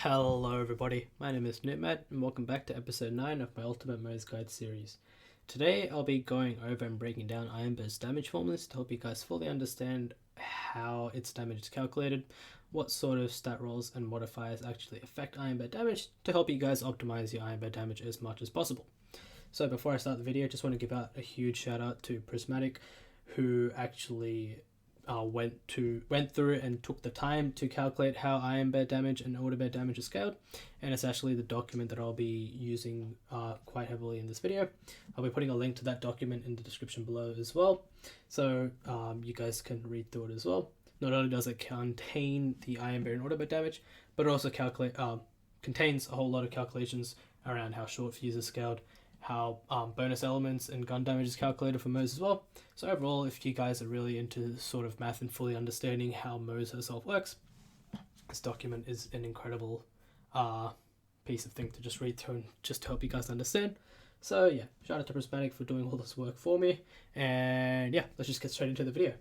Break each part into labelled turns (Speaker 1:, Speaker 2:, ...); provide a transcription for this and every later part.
Speaker 1: Hello everybody, my name is Nootmad and welcome back to episode 9 of my Ultimate Moze Guide series. Today I'll be going over and breaking down Iron Bear's damage formulas to help you guys fully understand how its damage is calculated, what sort of stat rolls and modifiers actually affect Iron Bear damage to help you guys optimize your Iron Bear damage as much as possible. So before I start the video, I just want to give out a huge shout out to Prismatic, who actually went through and took the time to calculate how Iron Bear damage and Order Bear damage is scaled, and it's actually the document that I'll be using quite heavily in this video. I'll be putting a link to that document in the description below as well, so you guys can read through it as well. Not only does it contain the Iron Bear and Order Bear damage, but it also contains a whole lot of calculations around how short fuse is scaled, how bonus elements and gun damage is calculated for Moze as well. So overall, if you guys are really into sort of math and fully understanding how Moze herself works, this document is an incredible piece of thing to just read through and just to help you guys understand. So yeah, shout out to Prismatic for doing all this work for me, and yeah, let's just get straight into the video.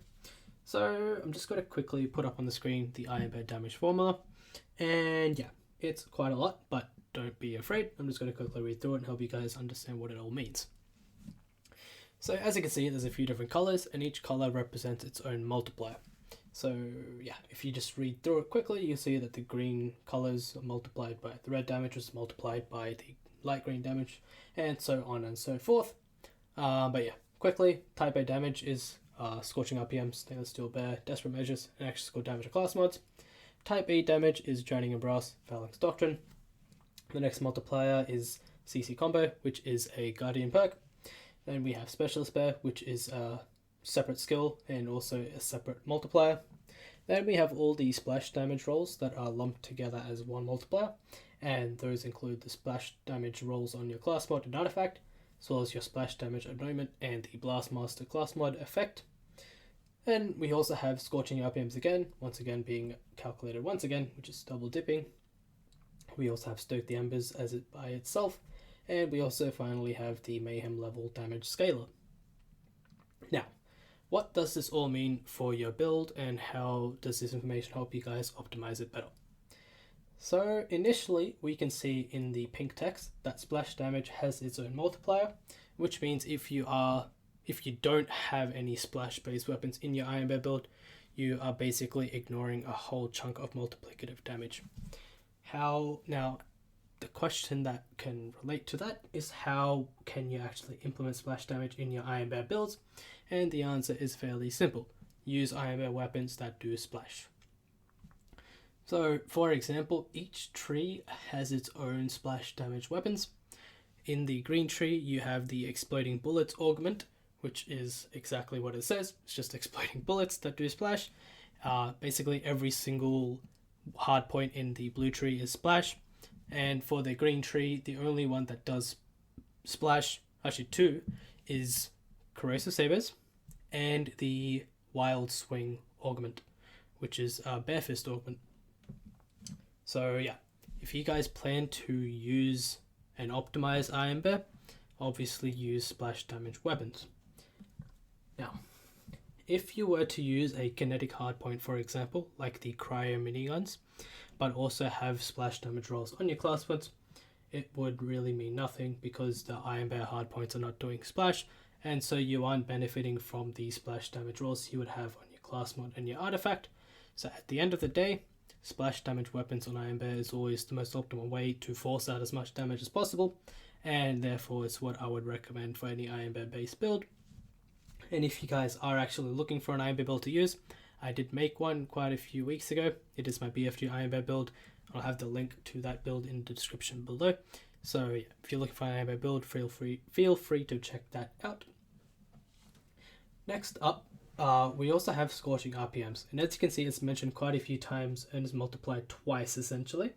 Speaker 1: So I'm just going to quickly put up on the screen the Iron Bear damage formula, and yeah, it's quite a lot, but don't be afraid. I'm just going to quickly read through it and help you guys understand what it all means. So as you can see, there's a few different colors, and each color represents its own multiplier. So yeah, if you just read through it quickly, you see that the green colors are multiplied by the red damage, was multiplied by the light green damage, and so on and so forth. But yeah, quickly, type A damage is Scorching Rpms, Stainless Steel Bear, Desperate Measures, and Extra Score damage of class mods. Type B damage is Drowning in Brass, Phalanx Doctrine. The next multiplier is CC Combo, which is a Guardian perk. Then we have Specialist Bear, which is a separate skill and also a separate multiplier. Then we have all the splash damage rolls that are lumped together as one multiplier, and those include the splash damage rolls on your class mod and artifact, as well as your splash damage anointment and the Blastmaster class mod effect. Then we also have Scorching Rpms again, once again being calculated once again, which is double dipping. We also have Stoke the Embers as it by itself, and we also finally have the Mayhem level damage scaler. Now, what does this all mean for your build, and how does this information help you guys optimize it better? So initially, we can see in the pink text that splash damage has its own multiplier, which means if you don't have any splash-based weapons in your Iron Bear build, you are basically ignoring a whole chunk of multiplicative damage. Now, the question that can relate to that is how can you actually implement splash damage in your Iron Bear builds? And the answer is fairly simple. Use Iron Bear weapons that do splash. So, for example, each tree has its own splash damage weapons. In the green tree, you have the Exploding Bullets augment, which is exactly what it says. It's just exploding bullets that do splash. Basically, every single hard point in the blue tree is splash, and for the green tree, the only one that does splash, actually two, is Corrosive Sabers and the Wild Swing augment, which is a Bare Fist augment. So yeah, if you guys plan to use and optimize Iron Bear, obviously use splash damage weapons. Now, if you were to use a kinetic hardpoint, for example, like the cryo miniguns, but also have splash damage rolls on your class mods, it would really mean nothing because the Iron Bear hardpoints are not doing splash, and so you aren't benefiting from the splash damage rolls you would have on your class mod and your artifact. So at the end of the day, splash damage weapons on Iron Bear is always the most optimal way to force out as much damage as possible, and therefore it's what I would recommend for any Iron Bear based build. And if you guys are actually looking for an Iron Bear build to use, I did make one quite a few weeks ago. It is my BFG Iron Bear build. I'll have the link to that build in the description below. So yeah, if you're looking for an Iron Bear build, feel free to check that out. Next up, we also have Scorching Rpms. And as you can see, it's mentioned quite a few times and is multiplied twice essentially.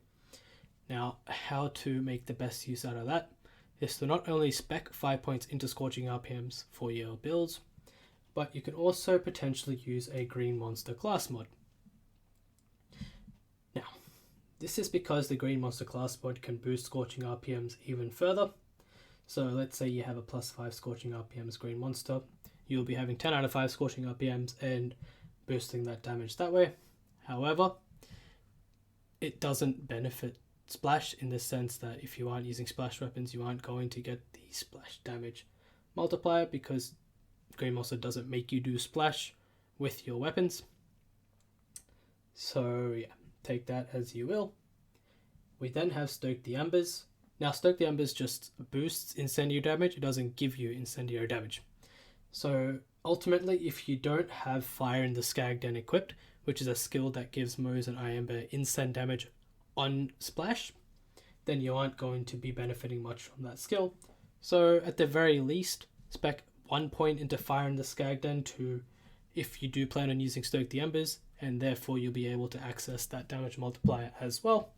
Speaker 1: Now, how to make the best use out of that is to not only spec 5 points into Scorching Rpms for your builds, but you can also potentially use a Green Monster class mod. Now, this is because the Green Monster class mod can boost Scorching Rpms even further. So let's say you have a +5 Scorching Rpms Green Monster, you'll be having 10 out of 5 Scorching Rpms and boosting that damage that way. However, it doesn't benefit splash in the sense that if you aren't using splash weapons, you aren't going to get the splash damage multiplier, because Green Monster doesn't make you do splash with your weapons. So yeah, take that as you will. We then have Stoke the Embers. Now Stoke the Embers just boosts incendiary damage, it doesn't give you incendiary damage. So ultimately, if you don't have Fire in the Skag Den equipped, which is a skill that gives Moze and Ironbear incend damage on splash, then you aren't going to be benefiting much from that skill. So at the very least, spec 1 point into Fire in the Skag Den to, if you do plan on using Stoke the Embers, and therefore you'll be able to access that damage multiplier as well.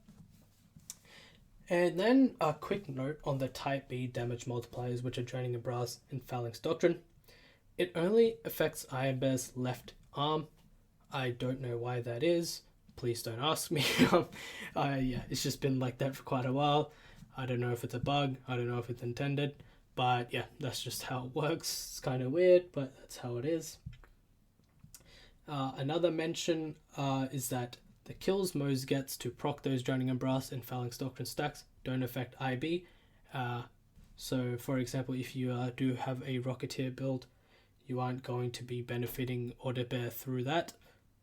Speaker 1: And then a quick note on the Type B damage multipliers, which are Draining and Brass and Phalanx Doctrine. It only affects Ironbear's left arm. I don't know why that is. Please don't ask me. Yeah, it's just been like that for quite a while. I don't know if it's a bug. I don't know if it's intended. But yeah, that's just how it works. It's kind of weird, but that's how it is. Another mention is that the kills Moze gets to proc those Drowning and Brass and Phalanx Doctrine stacks don't affect IB. So for example, if you do have a Rocketeer build, you aren't going to be benefiting Orderbear through that,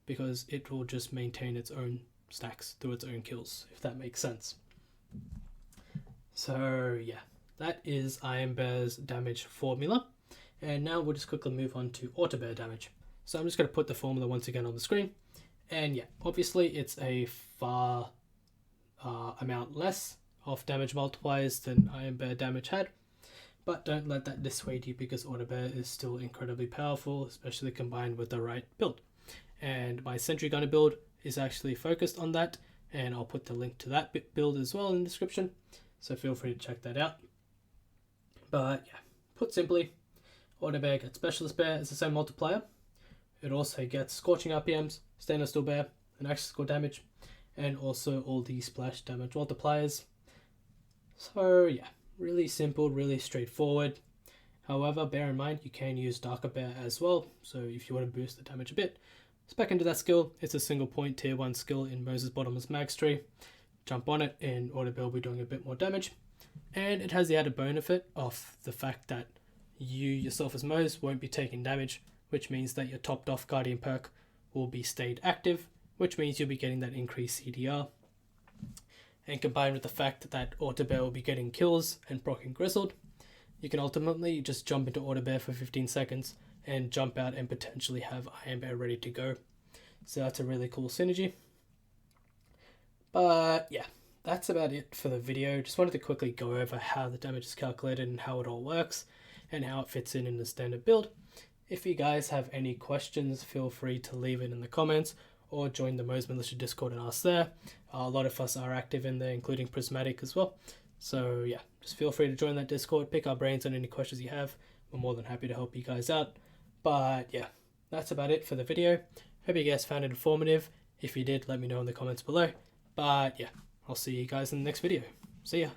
Speaker 1: because it will just maintain its own stacks through its own kills, if that makes sense. So yeah, that is Ironbear's damage formula. And now we'll just quickly move on to Orderbear damage. So I'm just going to put the formula once again on the screen. And yeah, obviously it's a far amount less of damage multipliers than Ironbear damage had. But don't let that dissuade you, because Orderbear is still incredibly powerful, especially combined with the right build. And my Sentry Gunner build is actually focused on that, and I'll put the link to that build as well in the description, so feel free to check that out. But yeah, put simply, Orderbear gets Specialist Bear as the same multiplier. It also gets Scorching Rpms, Stainless Steel Bear, and Action Score damage, and also all the splash damage multipliers. So yeah, really simple, really straightforward. However, bear in mind you can use Darker Bear as well, so if you want to boost the damage a bit, spec into that skill. It's a single point tier 1 skill in Moze's Bottomless Mags tree. Jump on it and Orderbear will be doing a bit more damage. And it has the added benefit of the fact that you yourself as Moze won't be taking damage, which means that your topped off Guardian perk will be stayed active, which means you'll be getting that increased CDR. And combined with the fact that Orderbear will be getting kills and proccing Grizzled, you can ultimately just jump into Orderbear for 15 seconds and jump out and potentially have Ironbear ready to go. So that's a really cool synergy. But yeah, that's about it for the video. Just wanted to quickly go over how the damage is calculated and how it all works and how it fits in the standard build. If you guys have any questions, feel free to leave it in the comments or join the Moze Militia Discord and ask there. A lot of us are active in there, including Prismatic as well. So yeah, just feel free to join that Discord, pick our brains on any questions you have. We're more than happy to help you guys out. But yeah, that's about it for the video. Hope you guys found it informative. If you did, let me know in the comments below. But yeah, I'll see you guys in the next video. See ya.